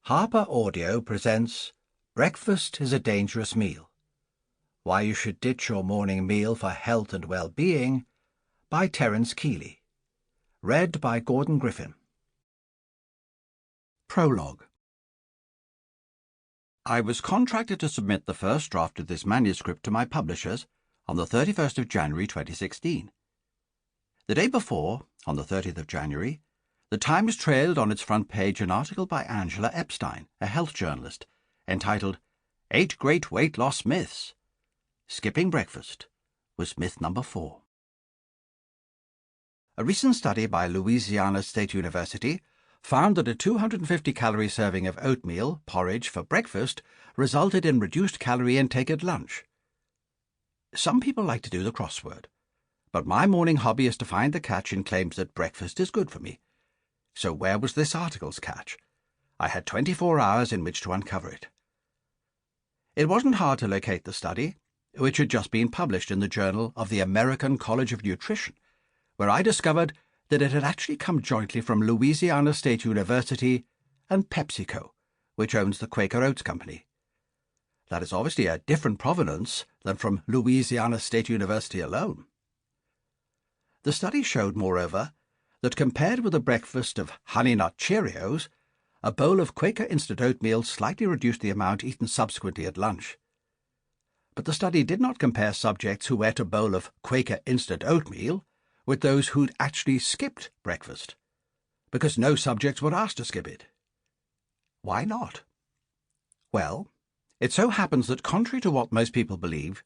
Harper Audio presents Breakfast is a Dangerous Meal. Why You Should Ditch Your Morning Meal for Health and Wellbeing by Terence Kealey. Read by Griffin. Prologue. I was contracted to submit the first draft of this manuscript to my publishers on the 31st of January 2016. The day before, on the 30th of January, The Times trailed on its front page an article by Angela Epstein, a health journalist, entitled 8 Great Weight Loss Myths. Skipping breakfast was myth number 4. A recent study by Louisiana State University found that a 250-calorie serving of oatmeal porridge for breakfast resulted in reduced calorie intake at lunch. Some people like to do the crossword, but my morning hobby is to find the catch in claims that breakfast is good for me. So where was this article's catch? I had 24 hours in which to uncover it. It wasn't hard to locate the study, which had just been published in the Journal of the American College of Nutrition, where I discovered that it had actually come jointly from Louisiana State University and PepsiCo, which owns the Quaker Oats Company. That is obviously a different provenance than from Louisiana State University alone. The study showed, moreover, that compared with a breakfast of Honey Nut Cheerios, a bowl of Quaker instant oatmeal slightly reduced the amount eaten subsequently at lunch. But the study did not compare subjects who ate a bowl of Quaker instant oatmeal with those who'd actually skipped breakfast, because no subjects were asked to skip it. Why not? Well, it so happens that contrary to what most people believe,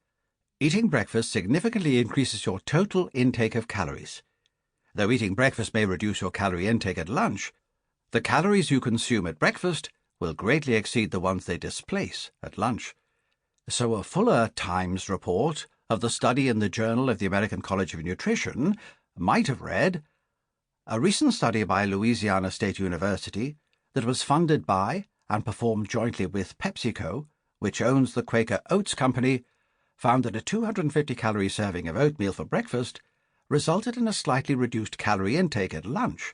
eating breakfast significantly increases your total intake of calories. Though eating breakfast may reduce your calorie intake at lunch, the calories you consume at breakfast will greatly exceed the ones they displace at lunch. So a fuller Times report of the study in the Journal of the American College of Nutrition might have read, a recent study by Louisiana State University that was funded by and performed jointly with PepsiCo, which owns the Quaker Oats Company, found that a 250-calorie serving of oatmeal for breakfast resulted in a slightly reduced calorie intake at lunch,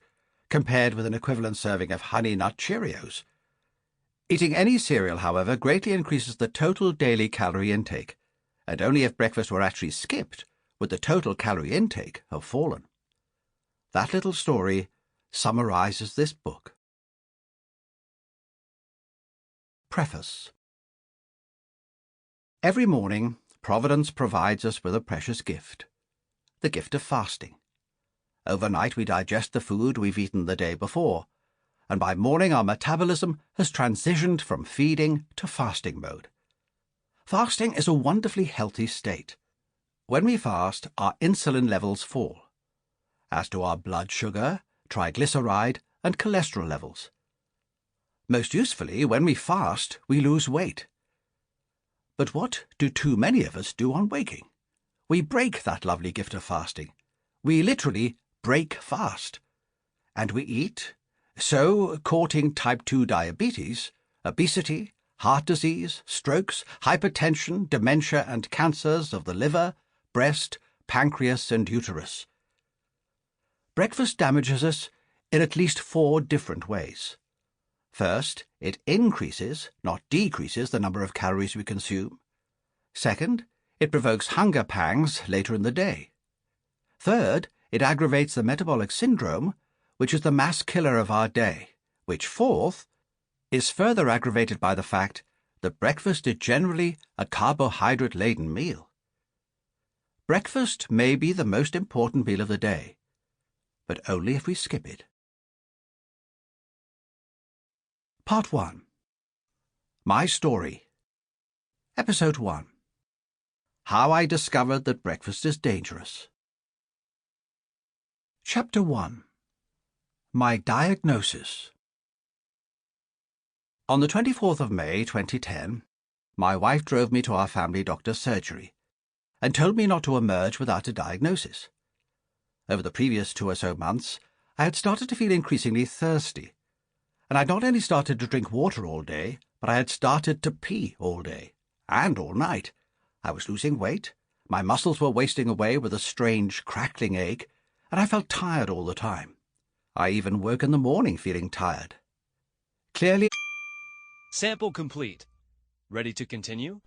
compared with an equivalent serving of Honey Nut Cheerios. Eating any cereal, however, greatly increases the total daily calorie intake, and only if breakfast were actually skipped would the total calorie intake have fallen. That little story summarizes this book. Preface. Every morning, Providence provides us with a precious gift. The gift of fasting. Overnight we digest the food we've eaten the day before, and by morning our metabolism has transitioned from feeding to fasting mode. Fasting is a wonderfully healthy state. When we fast, our insulin levels fall, as do our blood sugar, triglyceride, and cholesterol levels. Most usefully, when we fast, we lose weight. But what do too many of us do on waking? We break that lovely gift of fasting. We literally break fast. And we eat, so courting type 2 diabetes, obesity, heart disease, strokes, hypertension, dementia, and cancers of the liver, breast, pancreas, and uterus. Breakfast damages us in at least 4 different ways. First, it increases, not decreases, the number of calories we consume. Second, it provokes hunger pangs later in the day. Third, it aggravates the metabolic syndrome, which is the mass killer of our day, which, fourth, is further aggravated by the fact that breakfast is generally a carbohydrate-laden meal. Breakfast may be the most important meal of the day, but only if we skip it. Part 1. My Story. Episode 1. How I Discovered That Breakfast is Dangerous. Chapter 1. My Diagnosis. On the 24th of May, 2010, my wife drove me to our family doctor's surgery and told me not to emerge without a diagnosis. Over the previous 2 or so months, I had started to feel increasingly thirsty, and I'd not only started to drink water all day, but I had started to pee all day, and all night. I was losing weight, my muscles were wasting away with a strange crackling ache, and I felt tired all the time. I even woke in the morning feeling tired. Clearly, Sample complete. Ready to continue?